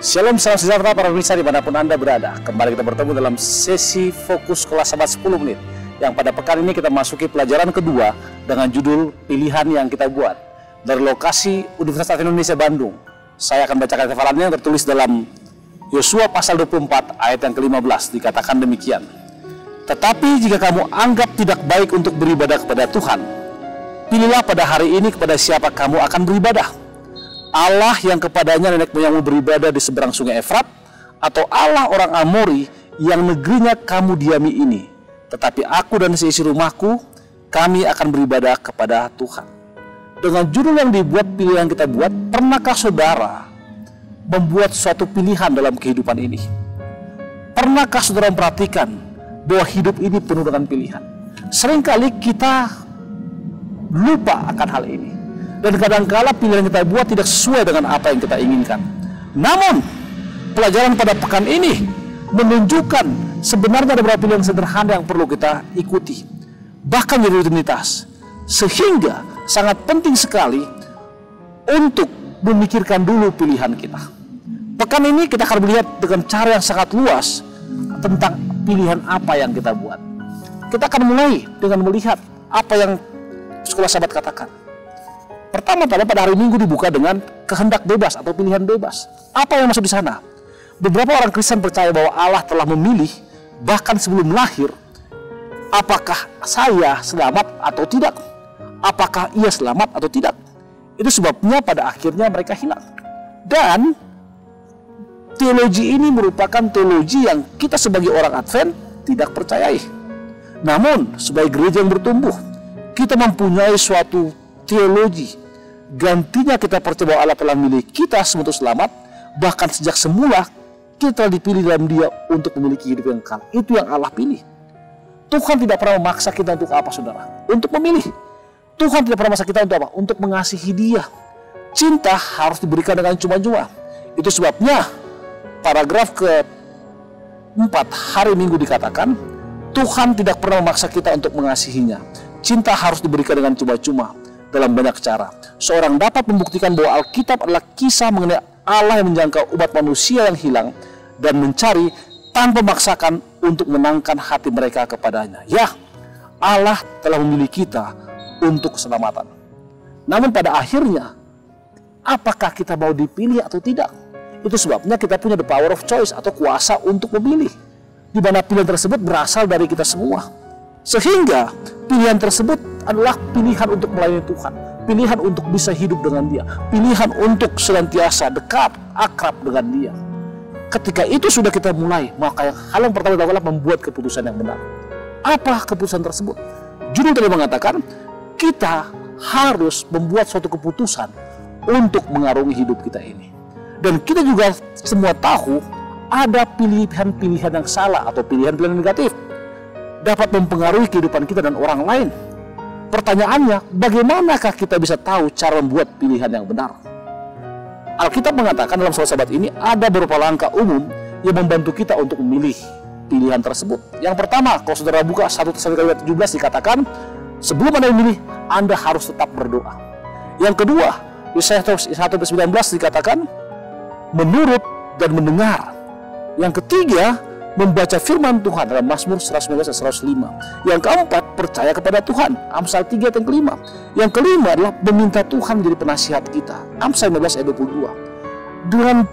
Shalom, salam sejahtera para pemirsa dimanapun Anda berada. Kembali kita bertemu dalam sesi fokus kelas sahabat 10 menit, yang pada pekan ini kita masuki pelajaran kedua dengan judul pilihan yang kita buat, dari lokasi Universitas Indonesia Bandung. Saya akan bacakan hafalannya yang tertulis dalam Yosua pasal 24 ayat yang ke-15. Dikatakan demikian: tetapi jika kamu anggap tidak baik untuk beribadah kepada Tuhan, pilihlah pada hari ini kepada siapa kamu akan beribadah, Allah yang kepadanya nenek moyangmu beribadah di seberang sungai Efrat, atau Allah orang Amori yang negerinya kamu diami ini. Tetapi aku dan seisi rumahku, kami akan beribadah kepada Tuhan. Dengan judul yang dibuat, pilihan kita buat, pernahkah saudara membuat suatu pilihan dalam kehidupan ini? Pernahkah saudara memperhatikan bahwa hidup ini penuh dengan pilihan? Seringkali kita lupa akan hal ini. Dan kadang-kala pilihan yang kita buat tidak sesuai dengan apa yang kita inginkan. Namun, pelajaran pada pekan ini menunjukkan sebenarnya ada beberapa pilihan sederhana yang perlu kita ikuti, bahkan jadi rutinitas. Sehingga sangat penting sekali untuk memikirkan dulu pilihan kita. Pekan ini kita akan melihat dengan cara yang sangat luas tentang pilihan apa yang kita buat. Kita akan mulai dengan melihat apa yang sekolah sahabat katakan. Pertama-tama pada hari Minggu dibuka dengan kehendak bebas atau pilihan bebas. Apa yang masuk di sana? Beberapa orang Kristen percaya bahwa Allah telah memilih bahkan sebelum lahir, apakah saya selamat atau tidak, apakah ia selamat atau tidak. Itu sebabnya pada akhirnya mereka hilang. Dan teologi ini merupakan teologi yang kita sebagai orang Advent tidak percayai. Namun sebagai gereja yang bertumbuh, kita mempunyai suatu teologi. Gantinya kita percaya bahwa Allah telah memilih kita semua untuk selamat. Bahkan sejak semula kita telah dipilih dalam Dia untuk memiliki hidup yang kekal. Itu yang Allah pilih. Tuhan tidak pernah memaksa kita untuk apa, saudara? Untuk memilih. Tuhan tidak pernah memaksa kita untuk apa? Untuk mengasihi Dia. Cinta harus diberikan dengan cuma-cuma. Itu sebabnya paragraf ke-4 hari Minggu dikatakan, Tuhan tidak pernah memaksa kita untuk mengasihinya. Cinta harus diberikan dengan cuma-cuma dalam banyak cara. Seorang dapat membuktikan bahwa Alkitab adalah kisah mengenai Allah yang menjangkau umat manusia yang hilang dan mencari tanpa memaksakan untuk menangkan hati mereka kepadanya. Ya, Allah telah memilih kita untuk keselamatan. Namun pada akhirnya, apakah kita mau dipilih atau tidak? Itu sebabnya kita punya the power of choice atau kuasa untuk memilih, di mana pilihan tersebut berasal dari kita semua. Sehingga pilihan tersebut adalah pilihan untuk melayani Tuhan, pilihan untuk bisa hidup dengan Dia, pilihan untuk senantiasa dekat, akrab dengan Dia. Ketika itu sudah kita mulai, maka hal yang pertama adalah membuat keputusan yang benar. Apa keputusan tersebut? Judul tadi mengatakan kita harus membuat suatu keputusan untuk mengarungi hidup kita ini. Dan kita juga semua tahu ada pilihan-pilihan yang salah atau pilihan-pilihan negatif dapat mempengaruhi kehidupan kita dan orang lain. Pertanyaannya, bagaimanakah kita bisa tahu cara membuat pilihan yang benar? Alkitab mengatakan dalam surat sahabat ini ada beberapa langkah umum yang membantu kita untuk memilih pilihan tersebut. Yang pertama, kalau saudara buka 1 Tesalonika 17 dikatakan, sebelum Anda memilih, Anda harus tetap berdoa. Yang kedua, Yesaya 1:19 dikatakan, menurut dan mendengar. Yang ketiga, membaca firman Tuhan dalam Mazmur 119 dan 105. Yang keempat, percaya kepada Tuhan, Amsal 3 ayat yang kelima. Yang kelima adalah meminta Tuhan menjadi penasihat kita, Amsal 15 ayat 22. Dengan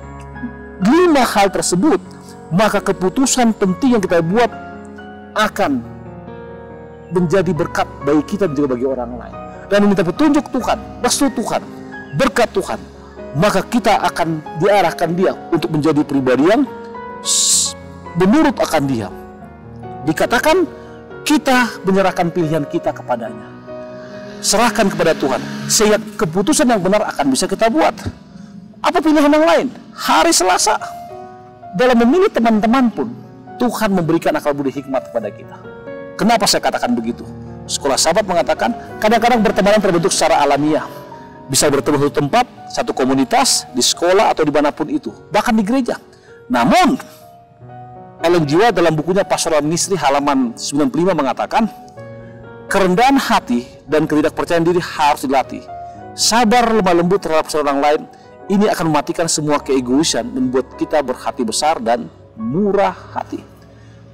5 hal tersebut, maka keputusan penting yang kita buat akan menjadi berkat bagi kita dan juga bagi orang lain. Dan meminta petunjuk Tuhan, restu Tuhan, berkat Tuhan, maka kita akan diarahkan Dia untuk menjadi pribadi yang menurut akan Dia. Dikatakan kita menyerahkan pilihan kita kepadanya, serahkan kepada Tuhan, sehingga keputusan yang benar akan bisa kita buat. Apa pilihan yang lain? Hari Selasa, dalam memilih teman-teman pun Tuhan memberikan akal budi hikmat kepada kita. Kenapa saya katakan begitu? Sekolah sahabat mengatakan kadang-kadang pertemanan terbentuk secara alamiah, bisa bertemu di satu tempat, satu komunitas, di sekolah atau dimanapun itu, bahkan di gereja. Namun Ellen G. White dalam bukunya Pastoral Ministry halaman 95 mengatakan, kerendahan hati dan ketidakpercayaan diri harus dilatih. Sabar lemah lembut terhadap seorang lain, Ini akan mematikan semua keegoisan, membuat kita berhati besar dan murah hati.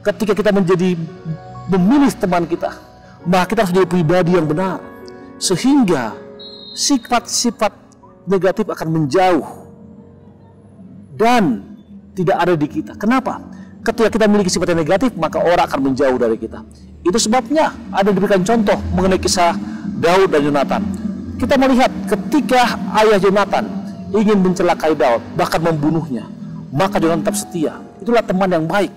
Ketika kita menjadi memilih teman kita, maka kita harus menjadi pribadi yang benar, sehingga sifat-sifat negatif akan menjauh dan tidak ada di kita. Kenapa? Ketika kita memiliki sifat yang negatif, maka orang akan menjauh dari kita. Itu sebabnya ada diberikan contoh mengenai kisah Daud dan Yonatan. Kita melihat ketika ayah Yonatan ingin mencelakai Daud, bahkan membunuhnya, maka Yonatan tetap setia. Itulah teman yang baik.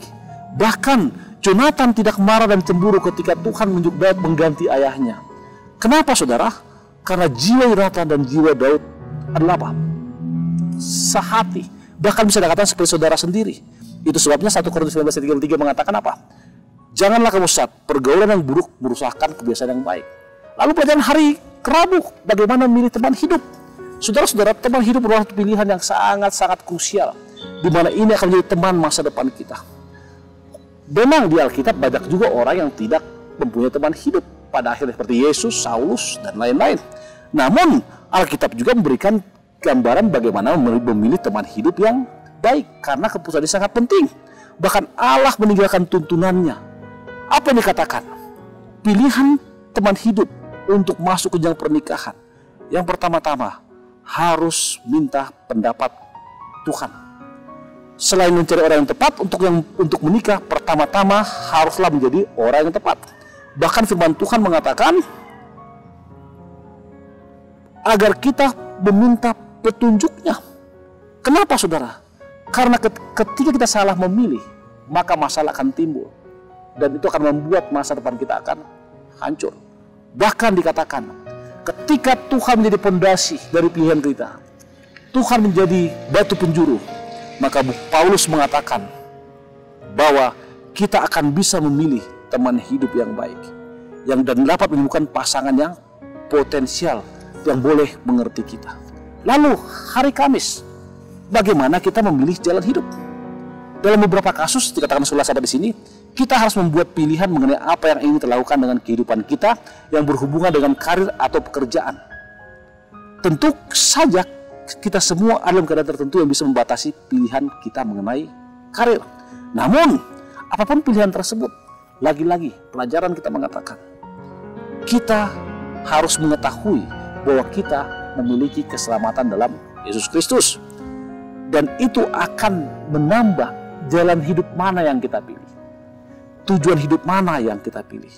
Bahkan Yonatan tidak marah dan cemburu ketika Tuhan menunjuk Daud mengganti ayahnya. Kenapa saudara? Karena jiwa Yonatan dan jiwa Daud adalah apa? Sehati. Bahkan bisa dikatakan seperti saudara sendiri. Itu sebabnya 1 Korintus 19:33 mengatakan apa? Janganlah kamu sesat, pergaulan yang buruk merusakkan kebiasaan yang baik. Lalu pelajaran hari Rabu, bagaimana memilih teman hidup. Saudara-saudara, teman hidup adalah pilihan yang sangat-sangat krusial, di mana ini akan menjadi teman masa depan kita. Memang di Alkitab banyak juga orang yang tidak mempunyai teman hidup pada akhirnya, seperti Yesus, Saulus, dan lain-lain. Namun Alkitab juga memberikan gambaran bagaimana memilih teman hidup yang baik, karena keputusan ini sangat penting. Bahkan Allah meninggalkan tuntunannya. Apa yang dikatakan? Pilihan teman hidup untuk masuk ke jenjang pernikahan, yang pertama-tama harus minta pendapat Tuhan. Selain mencari orang yang tepat untuk menikah, pertama-tama haruslah menjadi orang yang tepat. Bahkan firman Tuhan mengatakan agar kita meminta petunjuknya. Kenapa saudara? Karena ketika kita salah memilih, maka masalah akan timbul. Dan itu akan membuat masa depan kita akan hancur. Bahkan dikatakan, ketika Tuhan menjadi pondasi dari pilihan kita, Tuhan menjadi batu penjuru, maka Paulus mengatakan bahwa kita akan bisa memilih teman hidup yang baik, yang dan dapat menemukan pasangan yang potensial, yang boleh mengerti kita. Lalu hari Kamis, bagaimana kita memilih jalan hidup? Dalam beberapa kasus dikatakan sahabat di sini, kita harus membuat pilihan mengenai apa yang ingin kita lakukan dengan kehidupan kita yang berhubungan dengan karir atau pekerjaan. Tentu saja kita semua ada dalam keadaan tertentu yang bisa membatasi pilihan kita mengenai karir. Namun, apapun pilihan tersebut, lagi-lagi pelajaran kita mengatakan, kita harus mengetahui bahwa kita memiliki keselamatan dalam Yesus Kristus. Dan itu akan menambah jalan hidup mana yang kita pilih, tujuan hidup mana yang kita pilih.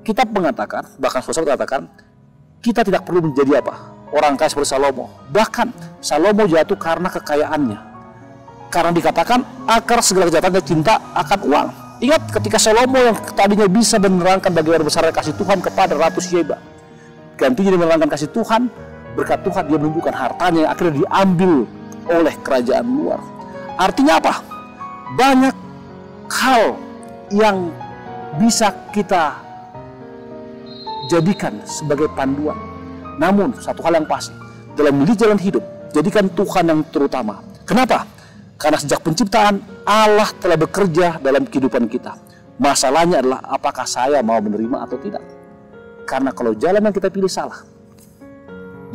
Kitab mengatakan, bahkan saudara katakan, kita tidak perlu menjadi apa? Orang kaya seperti Salomo. Bahkan Salomo jatuh karena kekayaannya. Karena dikatakan akar segala kejahatannya cinta akan uang. Ingat ketika Salomo yang tadinya bisa menerangkan bagaimana besar kasih Tuhan kepada Ratu Sheba, gantinya dia menerangkan kasih Tuhan, berkat Tuhan dia menunjukkan hartanya yang akhirnya diambil oleh kerajaan luar. Artinya apa? Banyak hal yang bisa kita jadikan sebagai panduan. Namun satu hal yang pasti, dalam memilih jalan hidup, jadikan Tuhan yang terutama. Kenapa? Karena sejak penciptaan Allah telah bekerja dalam kehidupan kita. Masalahnya adalah apakah saya mau menerima atau tidak. Karena kalau jalan yang kita pilih salah,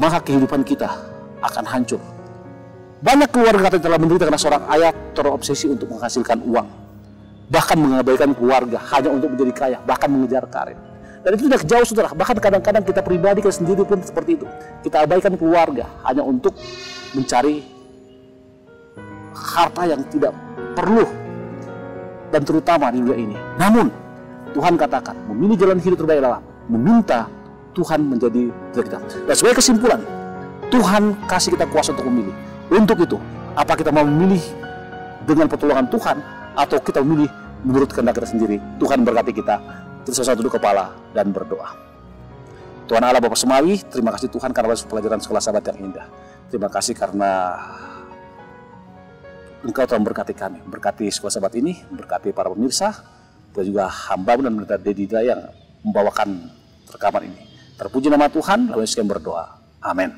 maka kehidupan kita akan hancur. Banyak keluarga yang telah menderita karena seorang ayah terobsesi untuk menghasilkan uang, bahkan mengabaikan keluarga hanya untuk menjadi kaya, bahkan mengejar karir. Dan itu tidak jauh saudara. Bahkan kadang-kadang kita pribadi, kita sendiri pun seperti itu. Kita abaikan keluarga hanya untuk mencari harta yang tidak perlu dan terutama di dunia ini. Namun Tuhan katakan memilih jalan hidup terbaik adalah meminta Tuhan menjadi diri kita. Dan sebagai kesimpulan, Tuhan kasih kita kuasa untuk memilih. Untuk itu, apa kita mau memilih dengan pertolongan Tuhan atau kita memilih menurut kehendak kita sendiri? Tuhan berkati kita. Kita satu duduk kepala dan berdoa. Tuhan Allah Bapa Semawi, terima kasih Tuhan karena pelajaran sekolah sahabat yang indah. Terima kasih karena Engkau telah memberkati kami. Berkati sekolah sahabat ini, berkati para pemirsa, dan juga hamba-Mu dan pendeta Dedida yang membawakan rekaman ini. Terpuji nama Tuhan, lalu sekian berdoa. Amin.